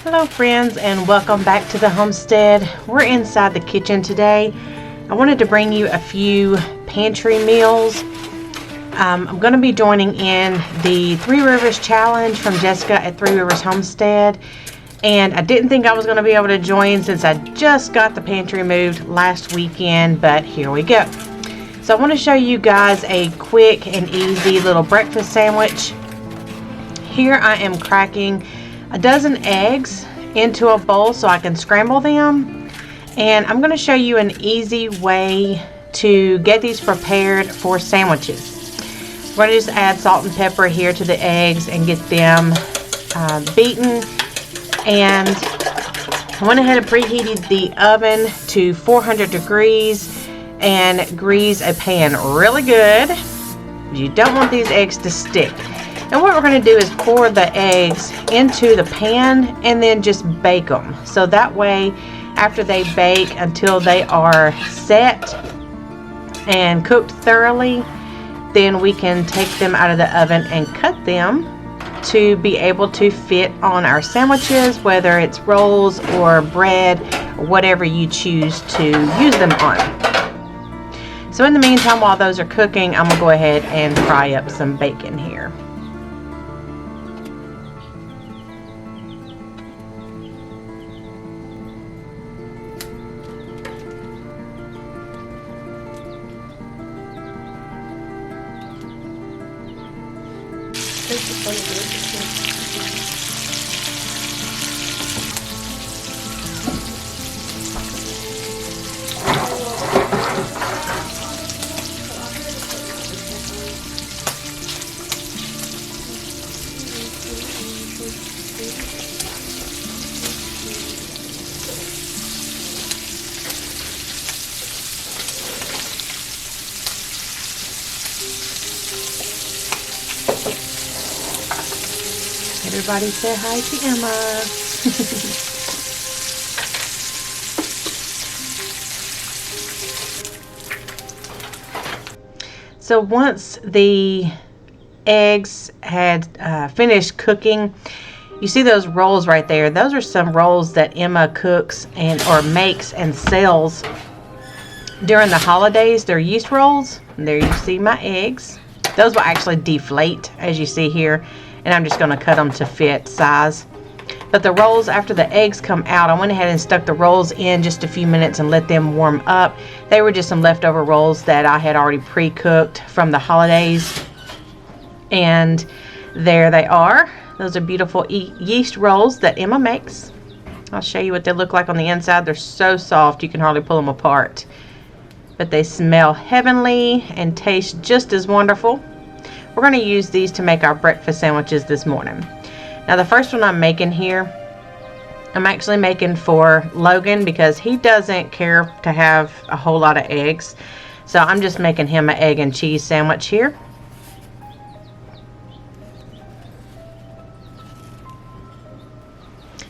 Hello friends, and welcome back to the homestead. We're inside the kitchen today. I wanted to bring you a few pantry meals. I'm going to be joining in the Three Rivers challenge from Jessica at Three Rivers Homestead, and I didn't think I was going to be able to join since I just got the pantry moved last weekend, but here we go. So I want to show you guys a quick and easy little breakfast sandwich. Here I am cracking a dozen eggs into a bowl so I can scramble them, and I'm going to show you an easy way to get these prepared for sandwiches. We're going to just add salt and pepper here to the eggs and get them beaten, and I went ahead and preheated the oven to 400 degrees and grease a pan really good. You don't want these eggs to stick. And what we're going to do is pour the eggs into the pan and then just bake them. So that way, after they bake until they are set and cooked thoroughly, then we can take them out of the oven and cut them to be able to fit on our sandwiches, whether it's rolls or bread, or whatever you choose to use them on. So in the meantime, while those are cooking, I'm going to go ahead and fry up some bacon here. Everybody say hi to Emma. So once the eggs had finished cooking, you see those rolls right there. Those are some rolls that Emma cooks or makes and sells during the holidays. They're yeast rolls. And there you see my eggs. Those will actually deflate, as you see here. And I'm just going to cut them to fit size. But the rolls, after the eggs come out, I went ahead and stuck the rolls in just a few minutes and let them warm up. They were just some leftover rolls that I had already pre-cooked from the holidays. And there they are. Those are beautiful yeast rolls that Emma makes. I'll show you what they look like on the inside. They're so soft you can hardly pull them apart. But they smell heavenly and taste just as wonderful. We're going to use these to make our breakfast sandwiches this morning. Now the first one I'm making here, I'm actually making for Logan because he doesn't care to have a whole lot of eggs. So I'm just making him an egg and cheese sandwich here.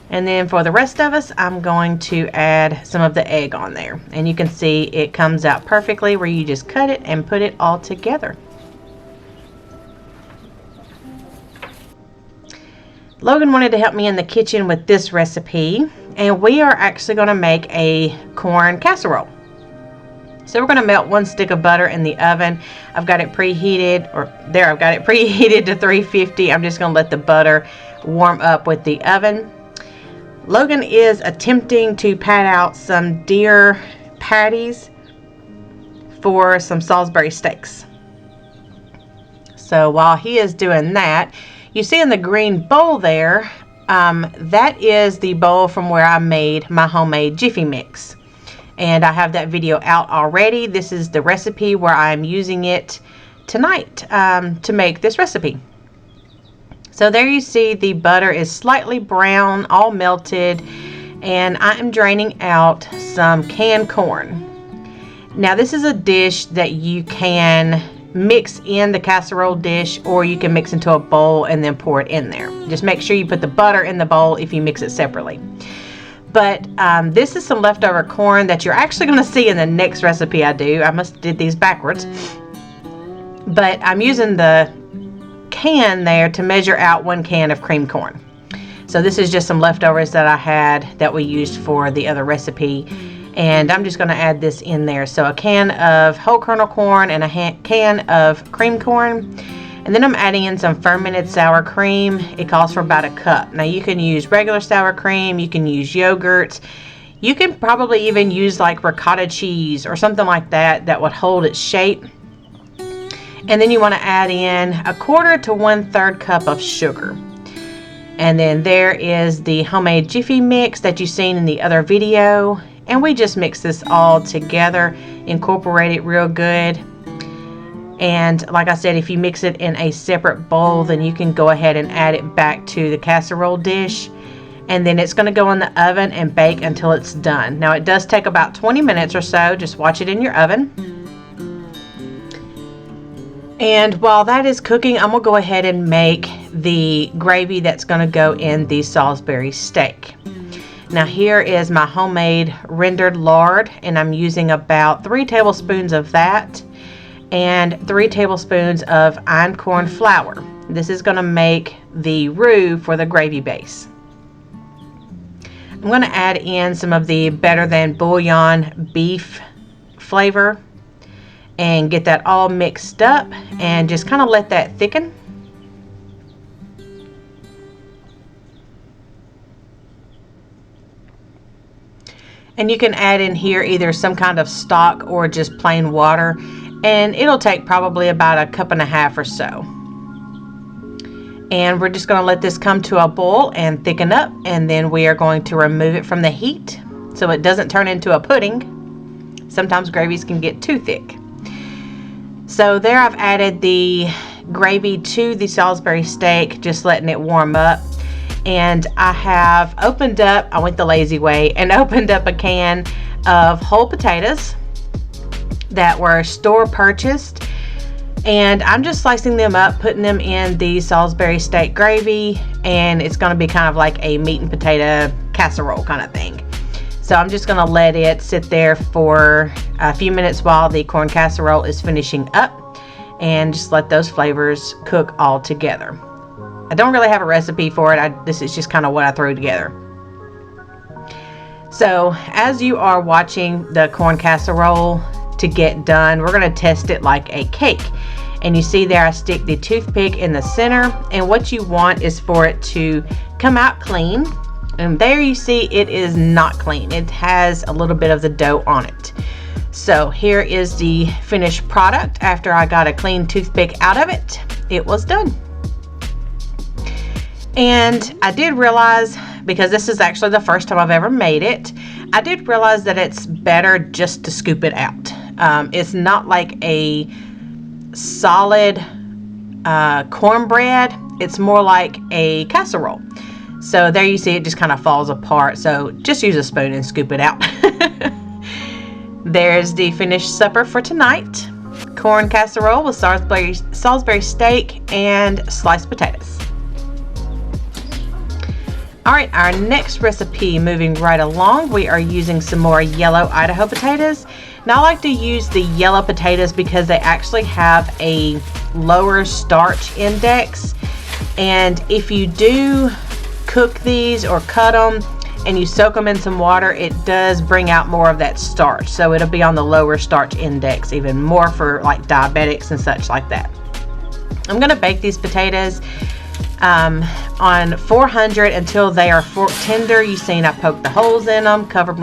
And then for the rest of us, I'm going to add some of the egg on there. And you can see it comes out perfectly where you just cut it and put it all together. Logan wanted to help me in the kitchen with this recipe, and we are actually going to make a corn casserole. So we're going to melt 1 stick of butter in the oven. I've got it preheated, I've got it preheated to 350. I'm just going to let the butter warm up with the oven. Logan is attempting to pat out some deer patties for some Salisbury steaks. So while he is doing that, you see in the green bowl there, that is the bowl from where I made my homemade Jiffy Mix. And I have that video out already. This is the recipe where I'm using it tonight to make this recipe. So there you see the butter is slightly brown, all melted, and I am draining out some canned corn. Now this is a dish that you can mix in the casserole dish, or you can mix into a bowl and then pour it in there. Just make sure you put the butter in the bowl if you mix it separately. But this is some leftover corn that you're actually going to see in the next recipe I do. I must have did these backwards. But I'm using the can there to measure out 1 can of cream corn. So this is just some leftovers that I had that we used for the other recipe. And I'm just going to add this in there. So a can of whole kernel corn and a can of cream corn. And then I'm adding in some fermented sour cream. It calls for about a cup. Now you can use regular sour cream, you can use yogurt, you can probably even use like ricotta cheese or something like that that would hold its shape. And then you want to add in 1/4 to 1/3 cup of sugar. And then there is the homemade Jiffy mix that you've seen in the other video. And we just mix this all together, incorporate it real good. And like I said, if you mix it in a separate bowl, then you can go ahead and add it back to the casserole dish. And then it's going to go in the oven and bake until it's done. Now it does take about 20 minutes or so. Just watch it in your oven. And while that is cooking, I'm going to go ahead and make the gravy that's going to go in the Salisbury steak. Now here is my homemade rendered lard, and I'm using about 3 tablespoons of that and 3 tablespoons of einkorn flour. This is going to make the roux for the gravy base. I'm going to add in some of the Better Than Bouillon beef flavor and get that all mixed up and just kind of let that thicken. And you can add in here either some kind of stock or just plain water, and it'll take probably about 1.5 cups or so. And we're just going to let this come to a boil and thicken up, and then we are going to remove it from the heat so it doesn't turn into a pudding. Sometimes gravies can get too thick. So there I've added the gravy to the Salisbury steak, just letting it warm up. And I have opened up, I went the lazy way, and opened up a can of whole potatoes that were store purchased. And I'm just slicing them up, putting them in the Salisbury steak gravy, and it's going to be kind of like a meat and potato casserole kind of thing. So I'm just going to let it sit there for a few minutes while the corn casserole is finishing up, and just let those flavors cook all together. I don't really have a recipe for it. This is just kind of what I threw together. So as you are watching the corn casserole to get done, we're going to test it like a cake. And you see there I stick the toothpick in the center, and what you want is for it to come out clean. And there you see it is not clean. It has a little bit of the dough on it. So here is the finished product after I got a clean toothpick out of it. It was done. And I did realize, because this is actually the first time I've ever made it, I did realize that it's better just to scoop it out. It's not like a solid cornbread. It's more like a casserole. So there you see it just kind of falls apart. So just use a spoon and scoop it out. There's the finished supper for tonight. Corn casserole with Salisbury steak and sliced potatoes. Alright, our next recipe, moving right along, we are using some more yellow Idaho potatoes. Now I like to use the yellow potatoes because they actually have a lower starch index. And if you do cook these or cut them and you soak them in some water, it does bring out more of that starch. So it'll be on the lower starch index, even more for like diabetics and such like that. I'm going to bake these potatoes on 400 until they are fork tender. You've seen I poked the holes in them, covered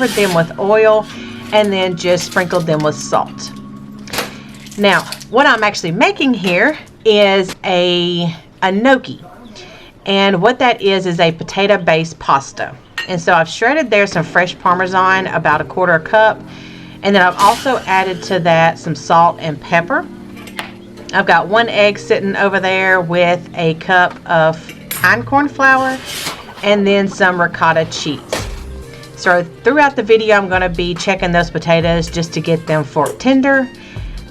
them with oil, and then just sprinkled them with salt. Now, what I'm actually making here is a gnocchi. And what that is a potato-based pasta. And so I've shredded there some fresh Parmesan, about 1/4 cup. And then I've also added to that some salt and pepper. I've got 1 egg sitting over there with a cup of einkorn flour and then some ricotta cheese. So throughout the video, I'm going to be checking those potatoes just to get them fork tender.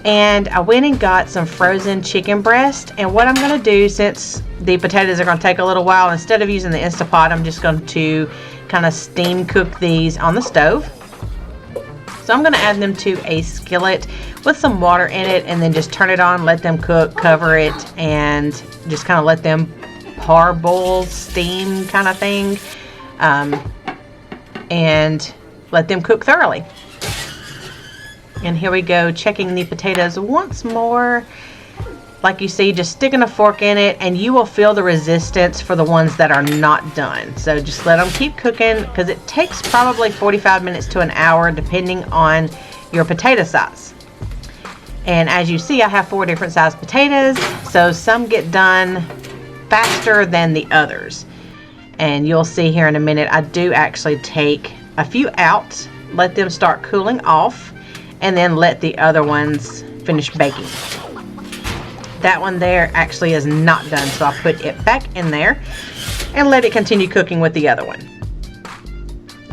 And I went and got some frozen chicken breast. And what I'm going to do, since the potatoes are going to take a little while, instead of using the Instapot, I'm just going to kind of steam cook these on the stove. So I'm going to add them to a skillet with some water in it, and then just turn it on, let them cook, cover it, and just kind of let them parboil steam kind of thing, and let them cook thoroughly. And here we go, checking the potatoes once more. Like you see, just sticking a fork in it, and you will feel the resistance for the ones that are not done. So just let them keep cooking, because it takes probably 45 minutes to an hour depending on your potato size. And as you see, I have 4 different size potatoes, so some get done faster than the others. And you'll see here in a minute, I do actually take a few out, let them start cooling off, and then let the other ones finish baking. That one there actually is not done, so I'll put it back in there and let it continue cooking with the other one.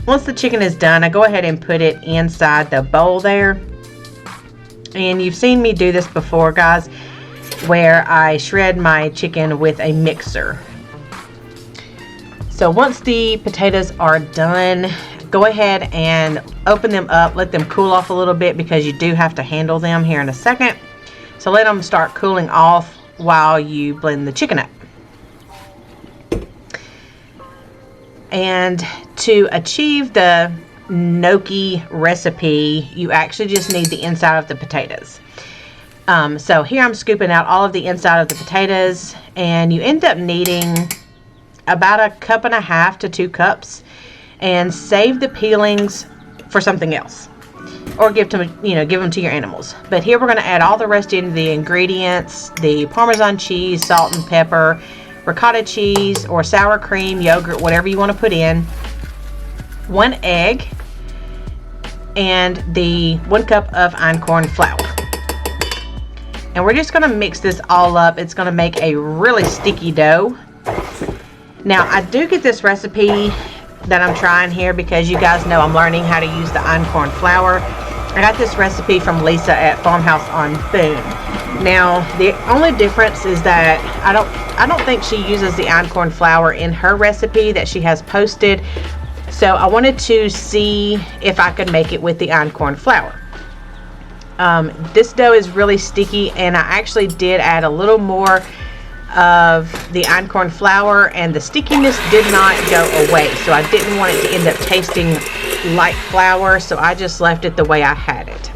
Once the chicken is done, I go ahead and put it inside the bowl there. And you've seen me do this before, guys, where I shred my chicken with a mixer. So once the potatoes are done, go ahead and open them up, let them cool off a little bit, because you do have to handle them here in a second. So let them start cooling off while you blend the chicken up. And to achieve the gnocchi recipe, you actually just need the inside of the potatoes. So here I'm scooping out all of the inside of the potatoes, and you end up needing about 1.5 cups to 2 cups, and save the peelings for something else, or give them to your animals. But here we're going to add all the rest into the ingredients: the Parmesan cheese, salt and pepper, ricotta cheese or sour cream, yogurt, whatever you want to put in, 1 egg, and the 1 cup of einkorn flour. And we're just going to mix this all up. It's going to make a really sticky dough. Now, I do get this recipe that I'm trying here because you guys know I'm learning how to use the einkorn flour. I got this recipe from Lisa at Farmhouse on Boone. Now, the only difference is that I don't think she uses the einkorn flour in her recipe that she has posted. So I wanted to see if I could make it with the einkorn flour. This dough is really sticky, and I actually did add a little more of the einkorn flour, and the stickiness did not go away, so I didn't want it to end up tasting like flour, so I just left it the way I had it.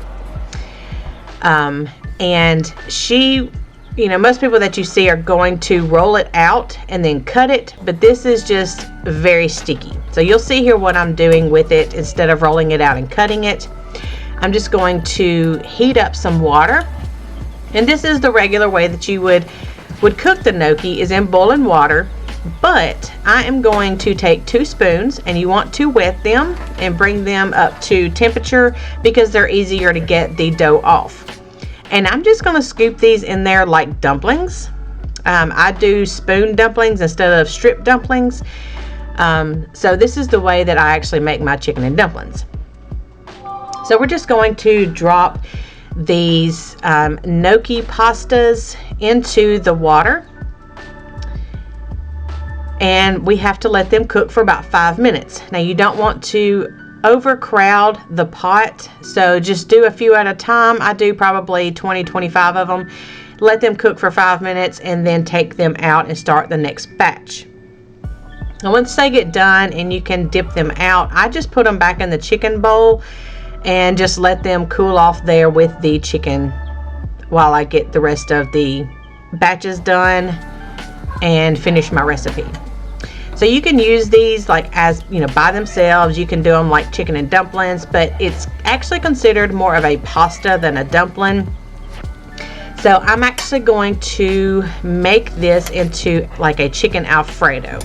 And she, most people that you see are going to roll it out and then cut it, but this is just very sticky. So you'll see here what I'm doing with it. Instead of rolling it out and cutting it, I'm just going to heat up some water, and this is the regular way that you would cook the gnocchi, is in boiling water. But I am going to take 2 spoons, and you want to wet them and bring them up to temperature because they're easier to get the dough off. And I'm just going to scoop these in there like dumplings. I do spoon dumplings instead of strip dumplings. So this is the way that I actually make my chicken and dumplings. So we're just going to drop these gnocchi pastas into the water, and we have to let them cook for about 5 minutes. Now, you don't want to overcrowd the pot, so just do a few at a time. I do probably 20-25 of them. Let them cook for 5 minutes and then take them out and start the next batch. And once they get done and you can dip them out, I just put them back in the chicken bowl and just let them cool off there with the chicken while I get the rest of the batches done and finish my recipe. So you can use these like as by themselves. You can do them like chicken and dumplings, but it's actually considered more of a pasta than a dumpling. So I'm actually going to make this into like a chicken Alfredo.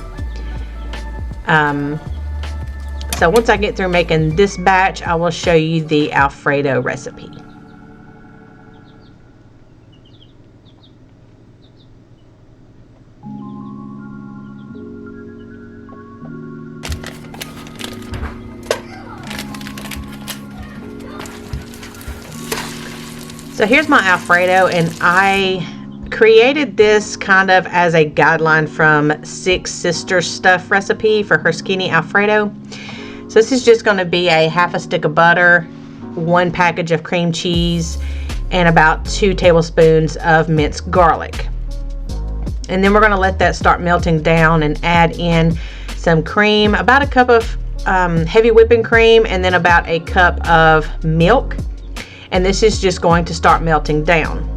So once I get through making this batch, I will show you the Alfredo recipe. So here's my Alfredo, and I created this kind of as a guideline from Six Sisters Stuff recipe for her skinny Alfredo. So this is just going to be a half a stick of butter, 1 package of cream cheese, and about 2 tablespoons of minced garlic. And then we're going to let that start melting down and add in some cream, about a cup of heavy whipping cream, and then about a cup of milk. And this is just going to start melting down.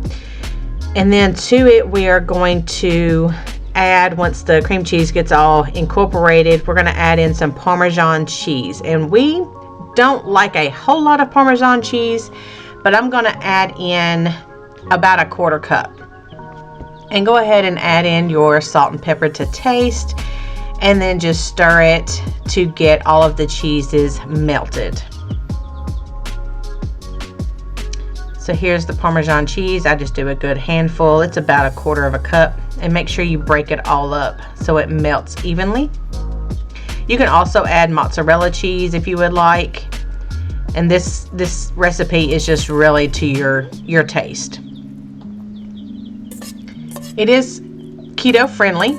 And then to it, we are going to add, once the cream cheese gets all incorporated, we're going to add in some Parmesan cheese. And we don't like a whole lot of Parmesan cheese, but I'm going to add in about a 1/4 cup. And go ahead and add in your salt and pepper to taste, and then just stir it to get all of the cheeses melted. So here's the Parmesan cheese. I just do a good handful. It's about a 1/4 cup, and make sure you break it all up so it melts evenly. You can also add mozzarella cheese if you would like, and this recipe is just really to your taste. It is keto friendly,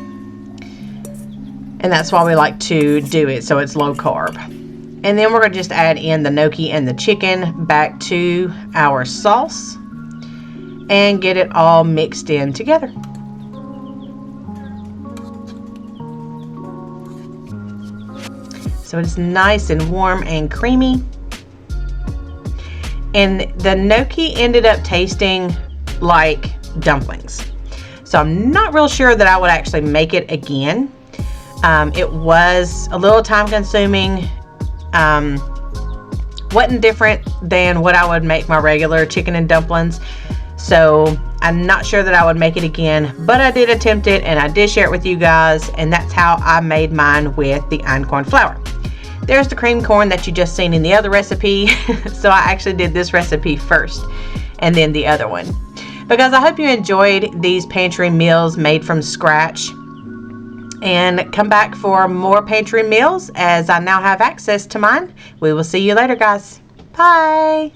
and that's why we like to do it, so it's low carb. And then we're going to just add in the gnocchi and the chicken back to our sauce and get it all mixed in together. So it's nice and warm and creamy. And the gnocchi ended up tasting like dumplings. So I'm not real sure that I would actually make it again. It was a little time consuming. Wasn't different than what I would make my regular chicken and dumplings. So I'm not sure that I would make it again, but I did attempt it and I did share it with you guys, and that's how I made mine with the einkorn flour. There's the cream corn that you just seen in the other recipe. So I actually did this recipe first and then the other one, because I hope you enjoyed these pantry meals made from scratch. And come back for more pantry meals as I now have access to mine. We will see you later, guys. Bye.